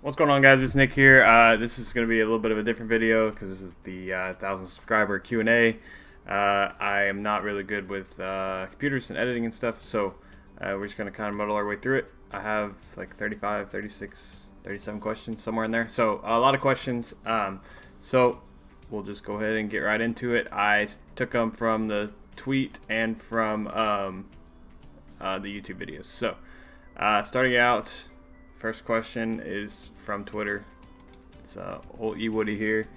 What's going on, guys? It's Nick here. This is going to be a little bit of a different video because this is the 1,000 subscriber Q&A. I am not really good with computers and editing and stuff, so we're just going to kind of muddle our way through it. I have like 35, 36, 37 questions somewhere in there, so a lot of questions. So we'll just go ahead and get right into it. I took them from the tweet and from the YouTube videos. So starting out. First question is from Twitter. It's old E Woody here.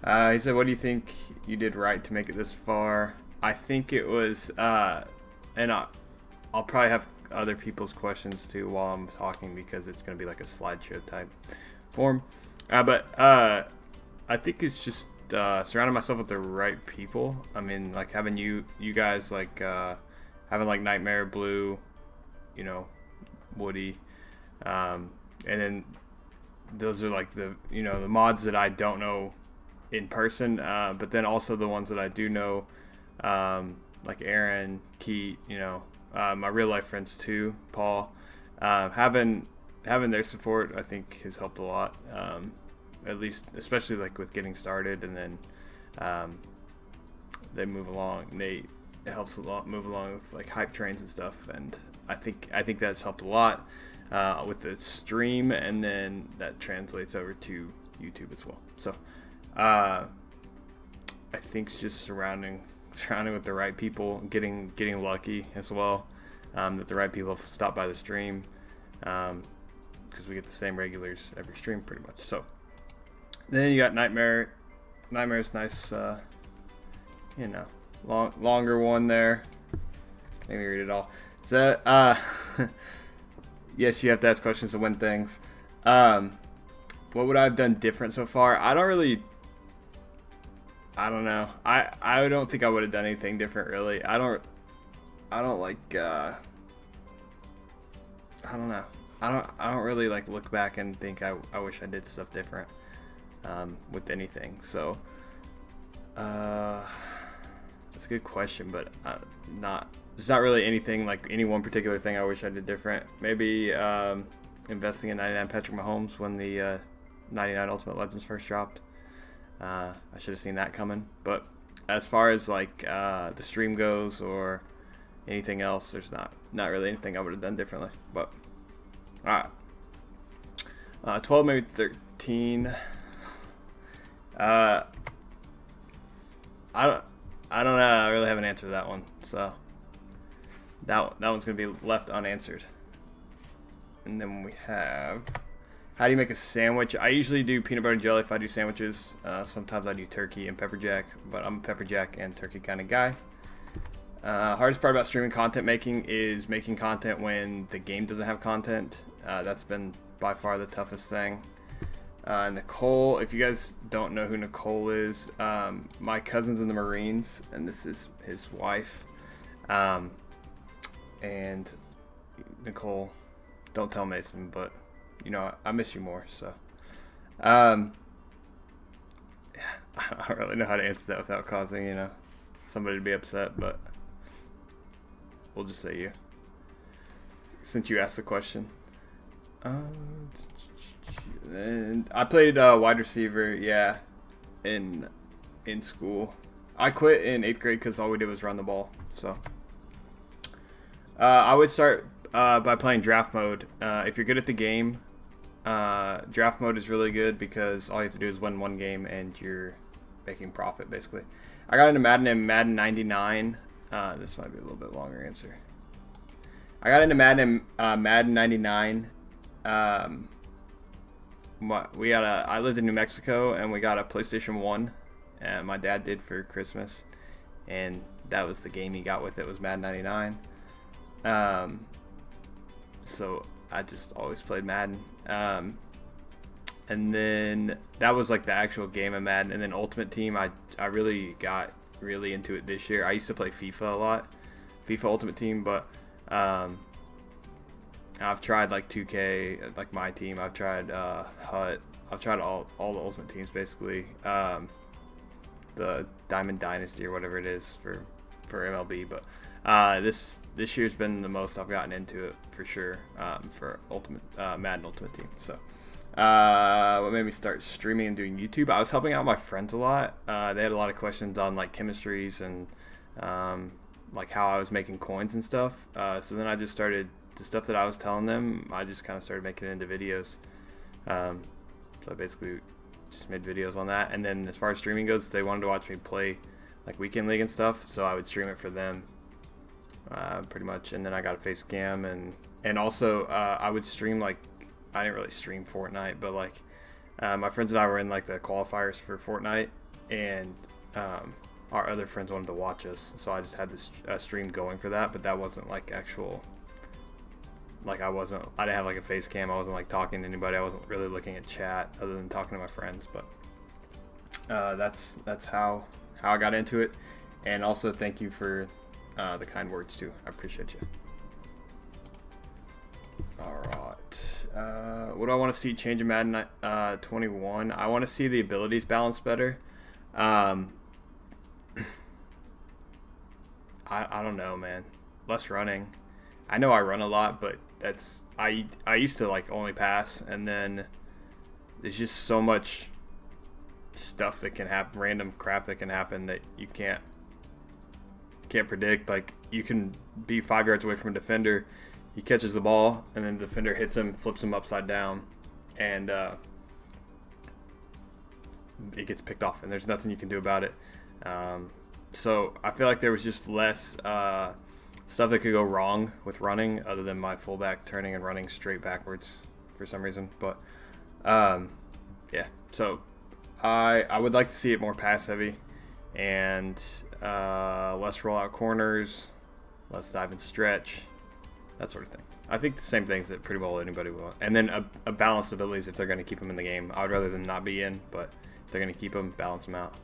He said, "What do you think you did right to make it this far?" I think it was, and I'll probably have other people's questions too while I'm talking because it's gonna be like a slideshow type form. But I think it's just surrounding myself with the right people. I mean, like having you guys like having like Nightmare, Blue, Woody. And then those are like the mods that I don't know in person, but then also the ones that I do know, like Aaron, Keat, my real life friends too, Paul. Having their support I think has helped a lot, at least especially like with getting started, and then they move along. It helps a lot move along with like hype trains and stuff, and I think that's helped a lot. With the stream, and then that translates over to YouTube as well. So I think it's just surrounding with the right people, getting lucky as well, that the right people stop by the stream, because we get the same regulars every stream pretty much. So then you got Nightmare. Nightmare's nice, longer one there. Let me read it all. So yes, you have to ask questions to win things. What would I have done different so far? I don't know. I don't think I would have done anything different really. I don't like I don't know. I don't really like look back and think I wish I did stuff different with anything. So that's a good question, but there's not really anything, like any one particular thing I wish I did different. Maybe investing in 99 Patrick Mahomes when the 99 Ultimate Legends first dropped. I should have seen that coming. But as far as like the stream goes or anything else, there's not really anything I would have done differently. But all right, 12 maybe 13. I don't know. I really haven't answered that one, so. That one's going to be left unanswered. And then we have, how do you make a sandwich? I usually do peanut butter and jelly if I do sandwiches. Sometimes I do turkey and pepper jack, but I'm a pepper jack and turkey kind of guy. Hardest part about streaming content making is making content when the game doesn't have content. That's been by far the toughest thing. Nicole, if you guys don't know who Nicole is, my cousin's in the Marines, and this is his wife. And Nicole, don't tell Mason, but I miss you more. So I don't really know how to answer that without causing somebody to be upset, but we'll just say you, since you asked the question. And I played wide receiver, in school. I quit in 8th grade because all we did was run the ball. So I would start by playing draft mode. If you're good at the game, draft mode is really good because all you have to do is win one game and you're making profit, basically. I got into Madden in Madden 99. This might be a little bit longer answer. I got into Madden in Madden 99. I lived in New Mexico, and we got a PlayStation 1, and my dad did for Christmas, and that was the game he got with it, was Madden 99. So I just always played Madden. And then that was like the actual game of Madden. And then Ultimate Team, I really got really into it this year. I used to play FIFA a lot, FIFA Ultimate Team, but I've tried like 2K, like my team. I've tried HUT. I've tried all the Ultimate Teams basically. The Diamond Dynasty or whatever it is for MLB, but this year's been the most I've gotten into it for sure, for Madden Ultimate Team. So What made me start streaming and doing YouTube? I was helping out my friends a lot. They had a lot of questions on like chemistries and like how I was making coins and stuff. So then I just started the stuff that I was telling them. I just kind of started making it into videos. So I basically just made videos on that. And then as far as streaming goes, they wanted to watch me play like weekend league and stuff. So I would stream it for them, pretty much. And then I got a face cam and also I would stream like. I didn't really stream Fortnite, but like my friends and I were in like the qualifiers for Fortnite, and our other friends wanted to watch us, so I just had this stream going for that. But that wasn't like actual, like I didn't have like a face cam. I wasn't like talking to anybody. I wasn't really looking at chat other than talking to my friends. But that's how I got into it. And also thank you for the kind words too. I appreciate you. Alright, what do I want to see change in Madden 21? I want to see the abilities balanced better. I don't know, man. Less running. I know I run a lot, but I used to like only pass, and then there's just so much stuff that can happen, random crap that can happen that you can't predict. Like you can be 5 yards away from a defender. He catches the ball, and then the defender hits him, flips him upside down, and it gets picked off, and there's nothing you can do about it. So I feel like there was just less stuff that could go wrong with running, other than my fullback turning and running straight backwards for some reason. But yeah, so I would like to see it more pass heavy, and less rollout corners, less dive and stretch. That sort of thing. I think the same things that pretty well anybody will. And then a balanced abilities if they're going to keep them in the game. I would rather them not be in, but if they're going to keep them, balance them out.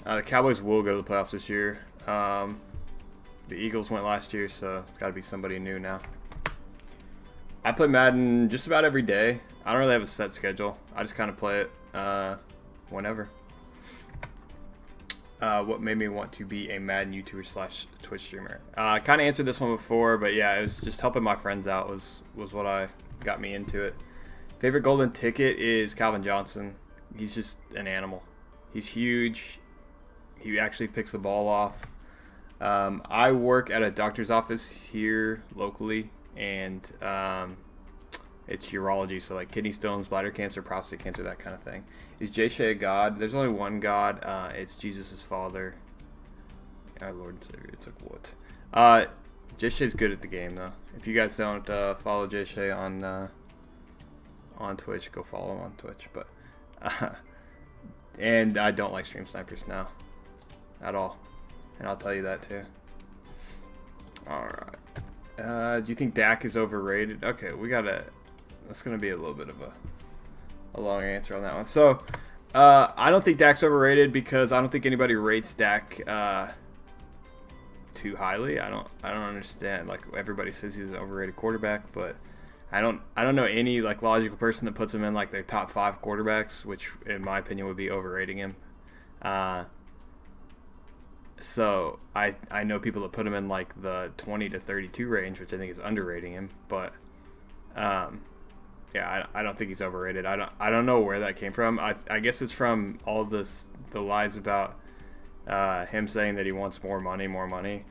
The Cowboys will go to the playoffs this year. The Eagles went last year, so it's got to be somebody new now. I play Madden just about every day. I don't really have a set schedule. I just kind of play it whenever. What made me want to be a Madden YouTuber / Twitch streamer? I kind of answered this one before, but yeah, it was just helping my friends out was what got me into it. Favorite golden ticket is Calvin Johnson. He's just an animal. He's huge. He actually picks the ball off. I work at a doctor's office here locally, and it's urology, so like kidney stones, bladder cancer, prostate cancer, that kind of thing. Is Jay Shea a god? There's only one God. It's Jesus' father, our Lord and Savior. It's like what? Jay Shea's good at the game though. If you guys don't follow Jay Shea on Twitch, go follow him on Twitch. But and I don't like stream snipers now at all, and I'll tell you that too. All right. Do you think Dak is overrated? Okay, that's going to be a little bit of a long answer on that one. So, I don't think Dak's overrated because I don't think anybody rates Dak too highly. I don't understand. Like everybody says he's an overrated quarterback, but I don't know any like logical person that puts him in like their top 5 quarterbacks, which in my opinion would be overrating him. So I know people that put him in like the 20 to 32 range, which I think is underrating him, but yeah, I don't think he's overrated. I don't know where that came from. I guess it's from all the lies about him saying that he wants more money,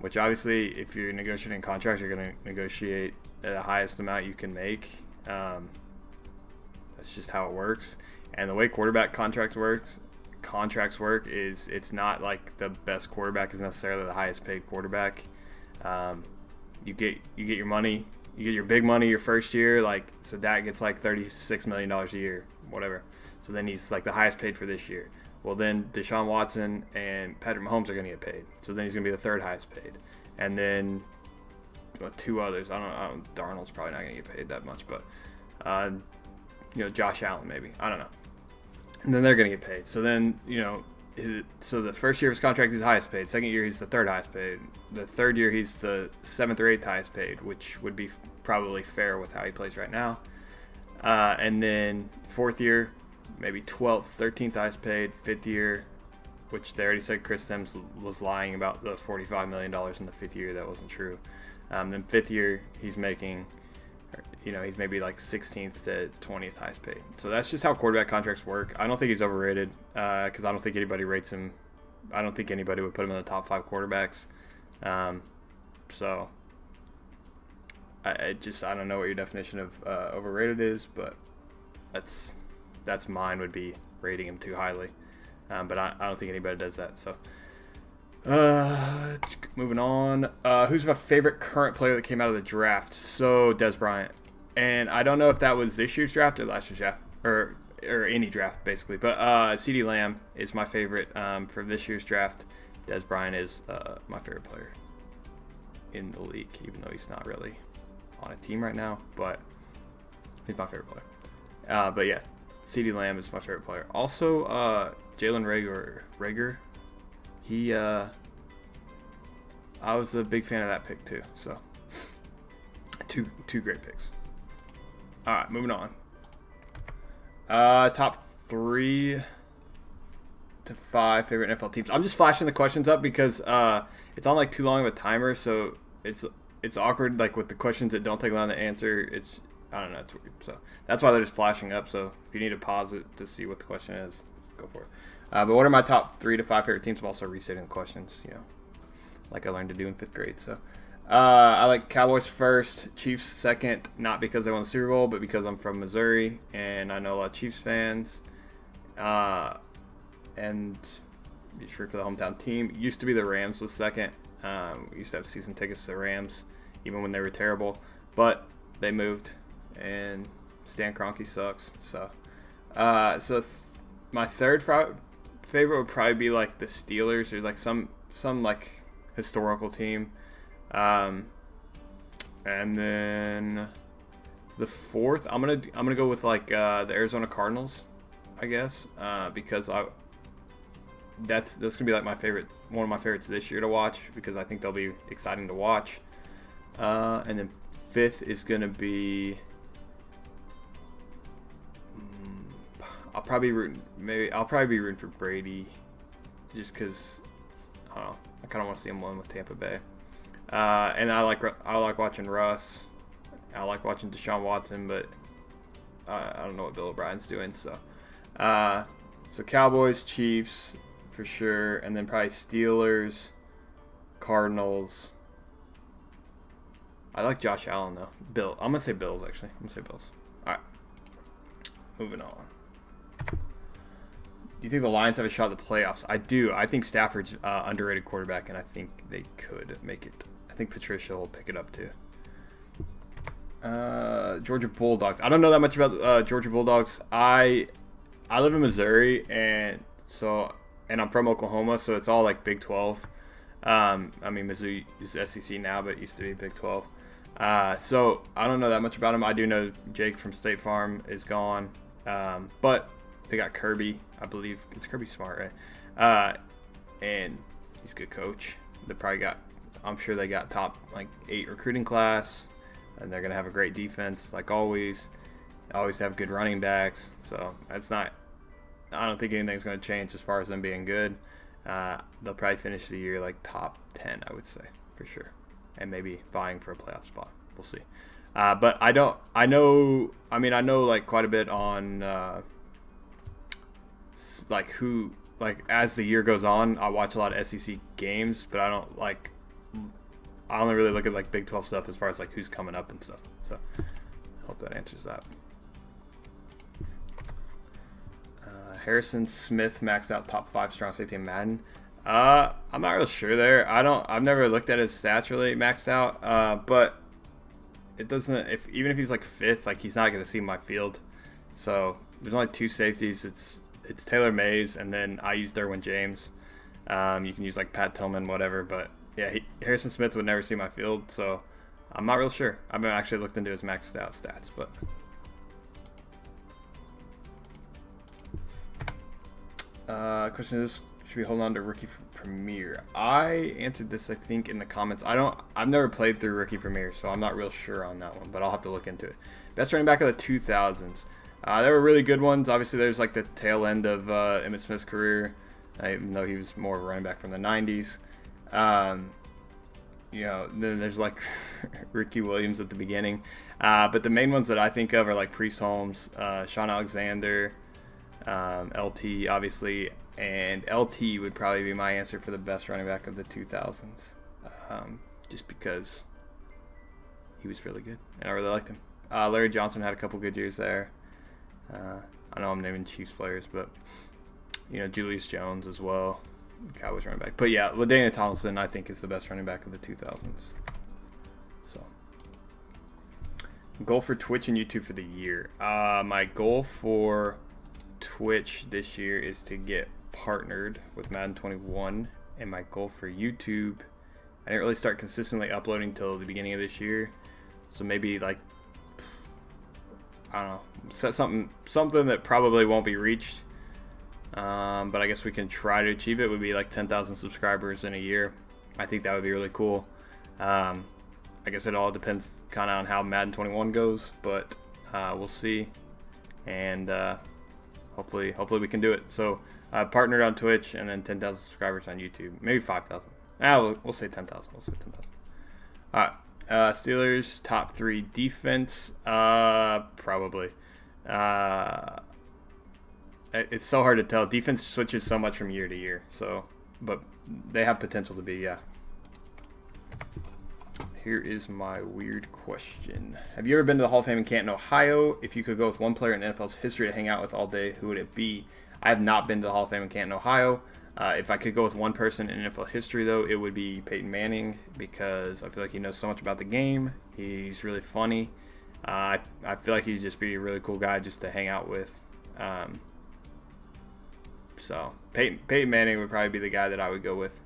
which obviously if you're negotiating contracts, you're going to negotiate the highest amount you can make. That's just how it works. And the way quarterback contracts work is it's not like the best quarterback is necessarily the highest paid quarterback. You get your money. You get your big money your first year, like so Dak gets like $36 million a year, whatever. So then he's like the highest paid for this year. Well, then Deshaun Watson and Patrick Mahomes are going to get paid. So then he's going to be the 3rd highest paid. And then 2 others. I don't Darnold's probably not going to get paid that much, but Josh Allen maybe. I don't know. And then they're going to get paid. So then, so the first year of his contract he's the highest paid. Second year he's the 3rd highest paid. The 3rd year he's the 7th or 8th highest paid, which would be probably fair with how he plays right now. And then 4th year, maybe 12th, 13th highest paid. 5th year, which they already said Chris Sims was lying about the $45 million in the 5th year. That wasn't true. Then 5th year he's making you know, he's maybe like 16th to 20th highest paid. So that's just how quarterback contracts work. I don't think he's overrated because I don't think anybody rates him. I don't think anybody would put him in the top 5 quarterbacks. So I don't know what your definition of overrated is, but that's mine, would be rating him too highly. But I don't think anybody does that. So moving on. Who's my favorite current player that came out of the draft? So Des Bryant. And I don't know if that was this year's draft or last year's draft, or any draft basically. But CeeDee Lamb is my favorite for this year's draft. Des Bryant is my favorite player in the league, even though he's not really on a team right now, but he's my favorite player. But yeah, CeeDee Lamb is my favorite player. Also, Jalen Reagor. He, I was a big fan of that pick too. So two great picks. All right, moving on. Top 3 to 5 favorite NFL teams. I'm just flashing the questions up because it's on like too long of a timer, so it's awkward, like with the questions that don't take long to answer. I don't know, it's weird. So that's why they're just flashing up. So if you need to pause it to see what the question is, go for it. But what are my top 3 to 5 favorite teams? I'm also restating the questions, you know, like I learned to do in 5th grade. So I like Cowboys first, Chiefs second, not because they won the Super Bowl, but because I'm from Missouri and I know a lot of Chiefs fans. And just root for the hometown team. Used to be the Rams was second. We used to have season tickets to the Rams, even when they were terrible. But they moved, and Stan Kroenke sucks. So, my third favorite would probably be like the Steelers, or like some like historical team. And then the fourth, I'm gonna go with like the Arizona Cardinals, I guess, because that's gonna be like one of my favorites this year to watch, because I think they'll be exciting to watch. And then 5th is gonna be I'll probably be rooting for Brady, just because I don't know, I kind of want to see him win with Tampa Bay. And I like watching Russ. I like watching Deshaun Watson, but I don't know what Bill O'Brien's doing. So Cowboys, Chiefs for sure, and then probably Steelers, Cardinals. I like Josh Allen though. I'm gonna say Bills actually. I'm gonna say Bills. All right, moving on. Do you think the Lions have a shot at the playoffs? I do. I think Stafford's underrated quarterback, and I think they could make it. I think Patricia will pick it up too. Georgia Bulldogs. I don't know that much about Georgia Bulldogs. I live in Missouri, and I'm from Oklahoma, so it's all like Big 12. I mean, Missouri is SEC now, but it used to be Big 12. So I don't know that much about them. I do know Jake from State Farm is gone, but they got Kirby. I believe it's Kirby Smart, right? And he's a good coach. I'm sure they got top like 8 recruiting class, and they're gonna have a great defense like always. Always have good running backs. So I don't think anything's gonna change as far as them being good. They'll probably finish the year like top 10, I would say, for sure, and maybe vying for a playoff spot. We'll see. But I know like quite a bit on like as the year goes on. I watch a lot of SEC games, but I only really look at like Big 12 stuff as far as like who's coming up and stuff. So hope that answers that. Harrison Smith maxed out top 5 strong safety in Madden. I'm not real sure there. I've never looked at his stats really maxed out. But it doesn't. Even if he's like 5th, like he's not gonna see my field. So there's only 2 safeties. It's Taylor Mays, and then I use Derwin James. You can use like Pat Tillman, whatever. But yeah, Harrison Smith would never see my field. So I'm not real sure. I haven't actually looked into his maxed out stats, but. Question is, should we hold on to Rookie Premier? I answered this, I think, in the comments. I've never played through Rookie Premier, so I'm not real sure on that one, but I'll have to look into it. Best running back of the 2000s. There were really good ones. Obviously, there's like the tail end of Emmitt Smith's career, even though he was more of a running back from the 90s. you know, then there's like Ricky Williams at the beginning. But the main ones that I think of are like Priest Holmes, Sean Alexander, LT, obviously, and LT would probably be my answer for the best running back of the 2000s, just because he was really good and I really liked him. Larry Johnson had a couple good years there. I know I'm naming Chiefs players, but you know, Julius Jones as well, Cowboys running back. But yeah, LaDainian Tomlinson I think is the best running back of the 2000s. So, goal for Twitch and YouTube for the year. My goal for Twitch this year is to get partnered with Madden 21, and my goal for YouTube, I didn't really start consistently uploading till the beginning of this year, so maybe like, I don't know, set something that probably won't be reached, but I guess we can try to achieve it. Would be like 10,000 subscribers in a year. I think that would be really cool. I guess it all depends kind of on how Madden 21 goes, but we'll see, and hopefully we can do it. So partnered on Twitch, and then 10,000 subscribers on YouTube, maybe 5,000. We'll say 10,000. We'll say 10,000. All right. Steelers top 3 defense, probably. It's so hard to tell. Defense switches so much from year to year. So, but they have potential to be, yeah. Here is my weird question. Have you ever been to the Hall of Fame in Canton, Ohio? If you could go with one player in NFL's history to hang out with all day, who would it be? I have not been to the Hall of Fame in Canton, Ohio. If I could go with one person in NFL history, though, it would be Peyton Manning, because I feel like he knows so much about the game. He's really funny. I feel like he'd just be a really cool guy just to hang out with. So Peyton Manning would probably be the guy that I would go with.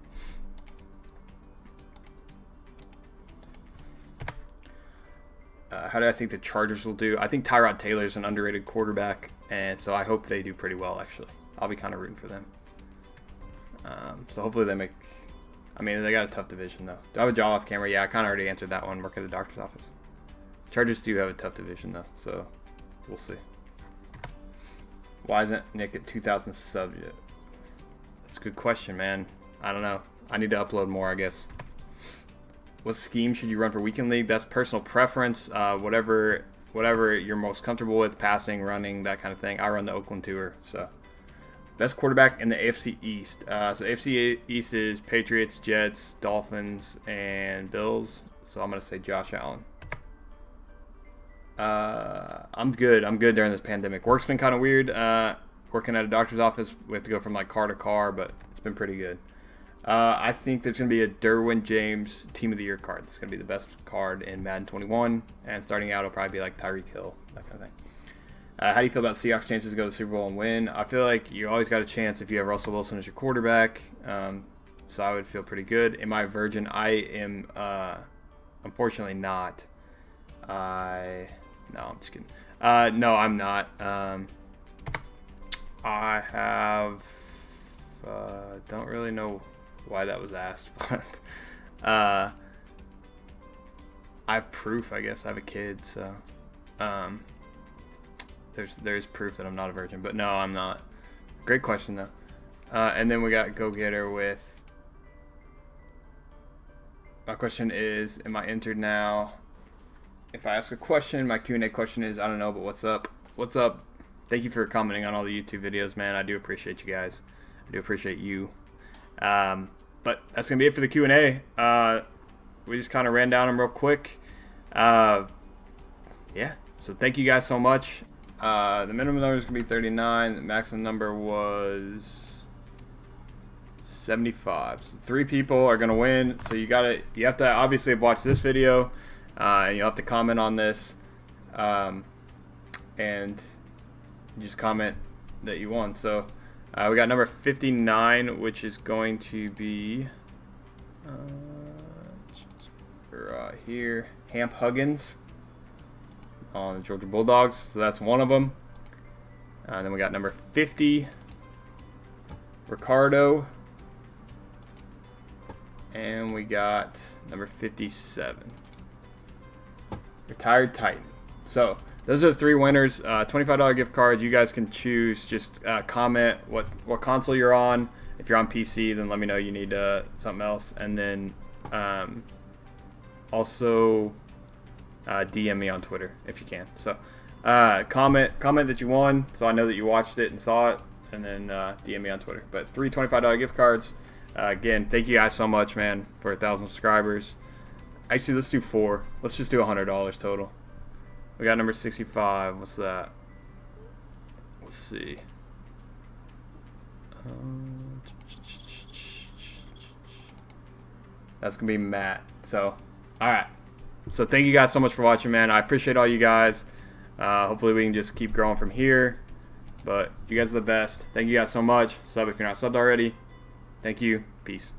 How do I think the Chargers will do? I think Tyrod Taylor is an underrated quarterback, and so I hope they do pretty well, actually. I'll be kind of rooting for them. So hopefully they make... I mean, they got a tough division, though. Do I have a job off camera? Yeah, I kind of already answered that one. Work at a doctor's office. Chargers do have a tough division, though, so we'll see. Why isn't Nick at 2,000 subs yet? That's a good question, man. I don't know. I need to upload more, I guess. What scheme should you run for Weekend League? That's personal preference. Whatever you're most comfortable with, passing, running, that kind of thing. I run the Oakland Tour, so... Best quarterback in the AFC East. So AFC East is Patriots, Jets, Dolphins, and Bills. So I'm going to say Josh Allen. I'm good. I'm good during this pandemic. Work's been kind of weird. Working at a doctor's office, we have to go from like car to car, but it's been pretty good. I think there's going to be a Derwin James Team of the Year card. It's going to be the best card in Madden 21. And starting out, it'll probably be like Tyreek Hill, that kind of thing. How do you feel about Seahawks' chances to go to the Super Bowl and win? I feel like you always got a chance if you have Russell Wilson as your quarterback. So I would feel pretty good. Am I a virgin? I am, unfortunately, not. No, I'm just kidding. No, I'm not. I have... don't really know why that was asked, but... I have proof, I guess. I have a kid, so... There's proof that I'm not a virgin, but no, I'm not. Great question, though. And then we got Go Getter with... My question is, am I entered now? If I ask a question, my Q&A question is, I don't know, but what's up? What's up? Thank you for commenting on all the YouTube videos, man. I do appreciate you guys. I do appreciate you. But that's going to be it for the Q&A. We just kind of ran down them real quick. Yeah, so thank you guys so much. The minimum number is going to be 39. The maximum number was 75. So 3 people are going to win. So you have to obviously have watched this video, and you'll have to comment on this, and just comment that you won. So we got number 59, which is going to be right here, Hamp Huggins on the Georgia Bulldogs. So that's one of them. And then we got number 50, Ricardo. And we got number 57, Retired Titan. So those are the 3 winners. $25 gift cards. You guys can choose. Just comment what console you're on. If you're on PC, then let me know you need something else. And then Also, DM me on Twitter if you can. So comment that you won, so I know that you watched it and saw it, and then DM me on Twitter. But 3 $25 gift cards. Again, thank you guys so much, man, for 1,000 subscribers. Actually, let's do 4. Let's just do $100 total. We got number 65. What's that? Let's see. That's gonna be Matt. So, all right. So thank you guys so much for watching, man. I appreciate all you guys. Hopefully we can just keep growing from here. But you guys are the best. Thank you guys so much. Sub if you're not subbed already. Thank you. Peace.